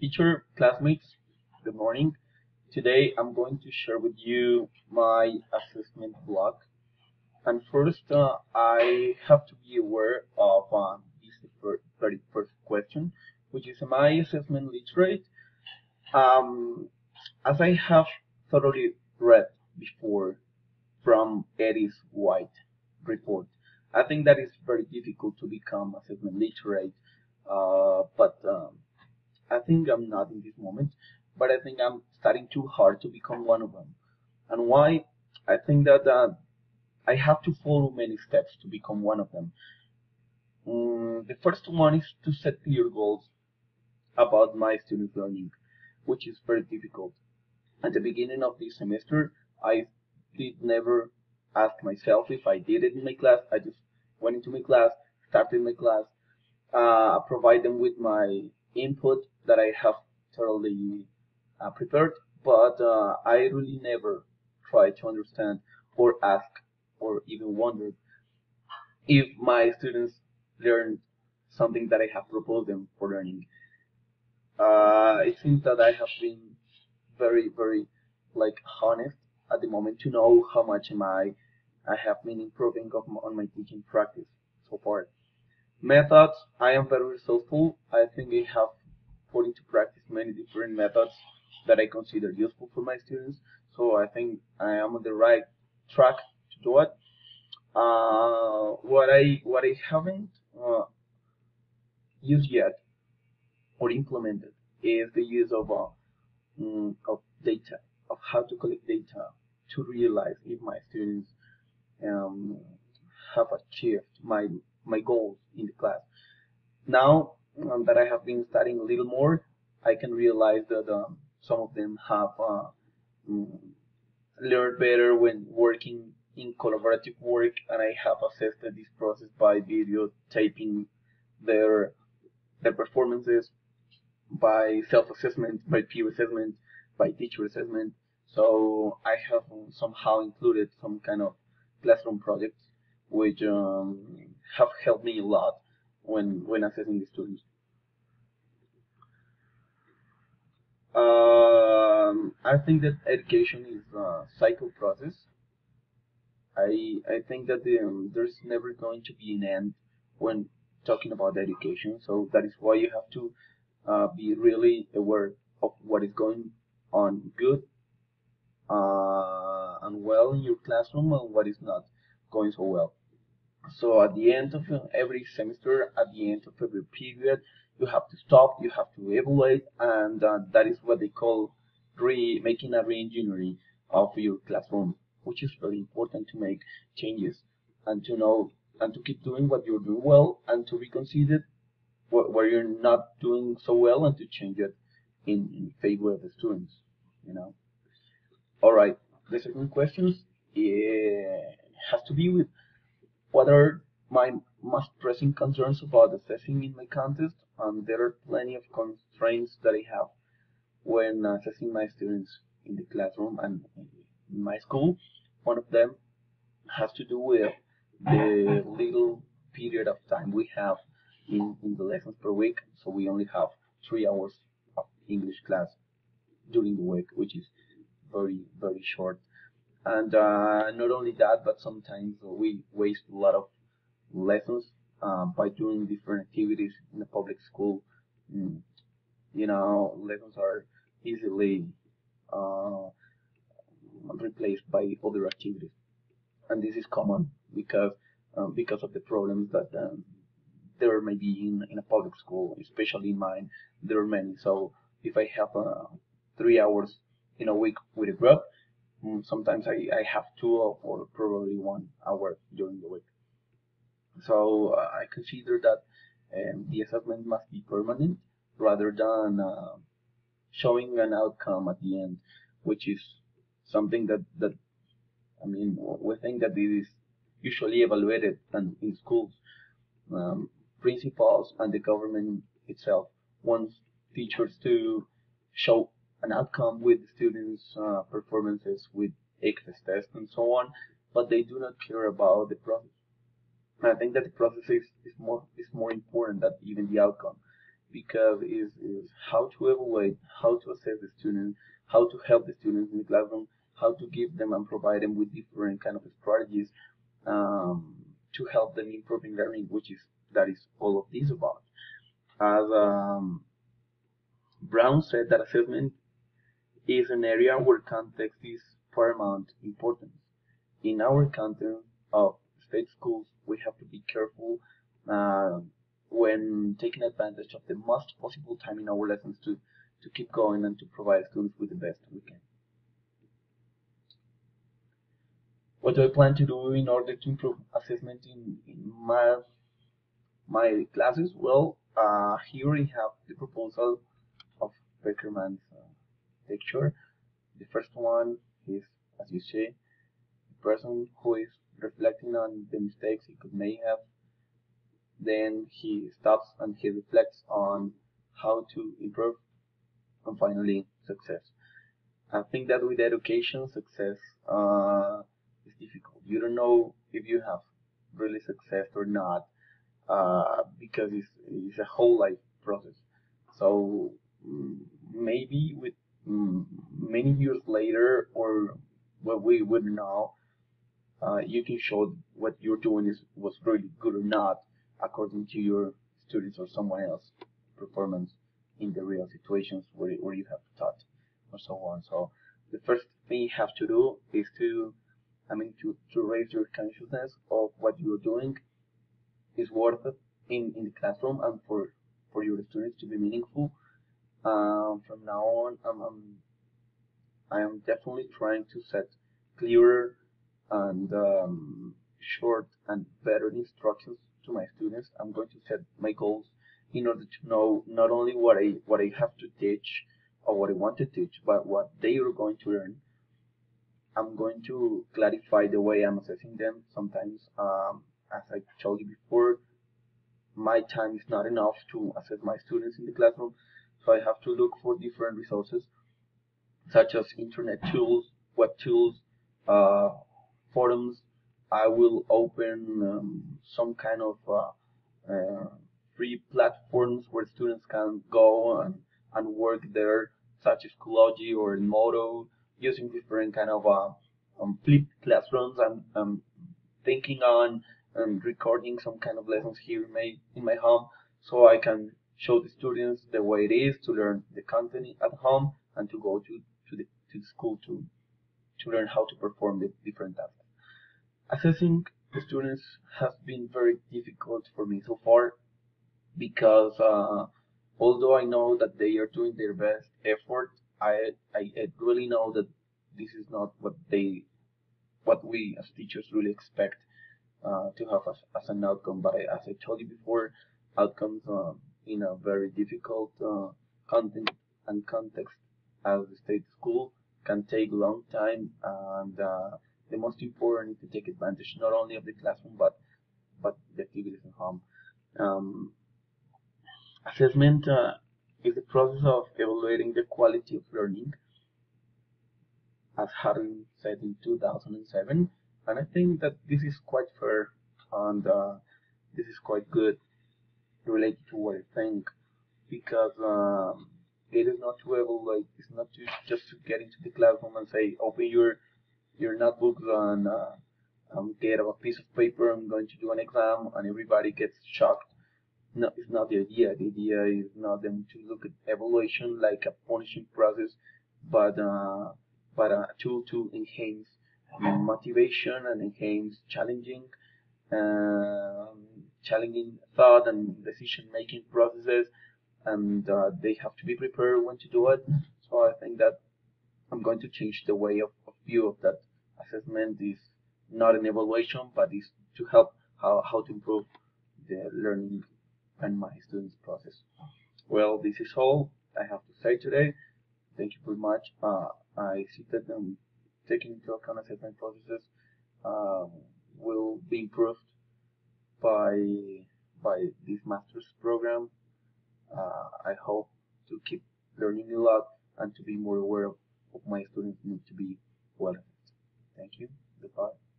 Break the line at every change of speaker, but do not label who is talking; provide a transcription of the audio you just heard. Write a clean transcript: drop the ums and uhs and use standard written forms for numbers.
Teacher, classmates, good morning. Today I'm going to share with you my assessment block. And first, I have to be aware of this very first question, which is, am I assessment literate? Um, as I have thoroughly read before from Eddie's White report, I think that it's very difficult to become assessment literate, but I think I'm not in this moment, but I think I'm studying too hard to become one of them. And why? I think that I have to follow many steps to become one of them. The first one is to set clear goals about my student learning, which is very difficult. At the beginning of this semester, I did never ask myself if I did it in my class. I just went into my class, started my class, provide them with my input that I have thoroughly prepared, but I really never try to understand or ask or even wonder if my students learned something that I have proposed them for learning. It seems that I have been very like honest at the moment to know how much I have been improving on my teaching practice so far. Methods, I am very resourceful. I think I have put into practice many different methods that I consider useful for my students. So I think I am on the right track to do it. What I haven't used yet or implemented is the use of data, of how to collect data to realize if my students um, have achieved my goals in the class. Now that I have been studying a little more, I can realize that some of them have mm, learned better when working in collaborative work, and I have assessed this process by videotaping their their performances, by self-assessment, by peer assessment, by teacher assessment. So I have somehow included some kind of classroom projects, which have helped me a lot when assessing the students. I think that education is a cycle process. I think that there's never going to be an end when talking about education. So that is why you have to be really aware of what is going on good and well in your classroom and what is not going so well. So at the end of every semester, at the end of every period, you have to stop, you have to evaluate, and that is what they call making a re-engineering of your classroom, which is very important to make changes and to know and to keep doing what you're doing well and to reconsider where you're not doing so well and to change it in favor of the students, you know. All right, the second question has to be with what are my most pressing concerns about assessing in my contest? And there are plenty of constraints that I have when assessing my students in the classroom and in my school. One of them has to do with the little period of time we have in the lessons per week. So we only have 3 hours of English class during the week, which is very short. And not only that, but sometimes we waste a lot of lessons by doing different activities in the public school. Mm, lessons are easily uh, replaced by other activities, and this is common because of the problems that there may be in a public school, especially in mine. There are many. So if I have 3 hours in a week with a group, sometimes I have two or probably 1 hour during the week. So I consider that the assessment must be permanent rather than showing an outcome at the end, which is something that I mean we think that it is usually evaluated and in schools. Um, Principals and the government itself wants teachers to show an outcome with students' performances with exit tests and so on, but they do not care about the process. I think that the process is more important than even the outcome. because is how to evaluate, how to assess the student, how to help the students in the classroom, how to give them and provide them with different kind of strategies to help them improving learning, which is that is all of this about. As Brown said, that assessment is an area where context is paramount importance. In our content of state schools, we have to be careful uh, when taking advantage of the most possible time in our lessons to keep going and to provide students with the best we can. What do I plan to do in order to improve assessment in my classes? Well, here we have the proposal of Beckerman's lecture. The first one is, as you say, the person who is reflecting on the mistakes he could may have. Then he stops and he reflects on how to improve, and finally, success. I think that with education, success is difficult. You don't know if you have really success or not because it's a whole life process. So maybe with many years later, or what we would know, you can show what you're doing is was really good or not according to your students or someone else performance in the real situations where you have taught or so on. So the first thing you have to do is to raise your consciousness of what you're doing is worth it in the classroom and for your students to be meaningful. From now on, I am definitely trying to set clearer and short and better instructions to my students. I'm going to set my goals in order to know not only what I have to teach or what I want to teach, but what they are going to learn. I'm going to clarify the way I'm assessing them. Sometimes, as I told you before, my time is not enough to assess my students in the classroom, so I have to look for different resources such as internet tools, web tools, uh, forums. I will open some kind of free platforms where students can go and work there, such as Schoology or Modo, using different kind of flipped classrooms. I'm thinking on recording some kind of lessons here in my home, so I can show the students the way it is to learn the content at home and to go to the school to learn how to perform the different tasks. Assessing the students has been very difficult for me so far because although I know that they are doing their best effort, I really know that this is not what we as teachers really expect to have as an outcome. But as I told you before, outcomes in a very difficult content and context as the state school can take a long time, and the most important is to take advantage not only of the classroom but the activities at home. Um, Assessment is the process of evaluating the quality of learning, as Harlan said in 2007, and I think that this is quite fair and this is quite good related to what I think because it is not to evaluate, it's not to just to get into the classroom and say open your notebooks and get a piece of paper. I'm going to do an exam, and everybody gets shocked. No, it's not the idea. The idea is not them to look at evaluation like a punishing process, but a tool to enhance motivation and enhance challenging thought and decision making processes, and they have to be prepared when to do it. So I think that I'm going to change the way of view of that. Assessment is not an evaluation, but is to help how to improve the learning and my students' process. Well, this is all I have to say today. Thank you very much. I see that taking into account assessment processes uh, will be improved by this master's program. I hope to keep learning a lot and to be more aware of my students need to be well. Thank you. Goodbye.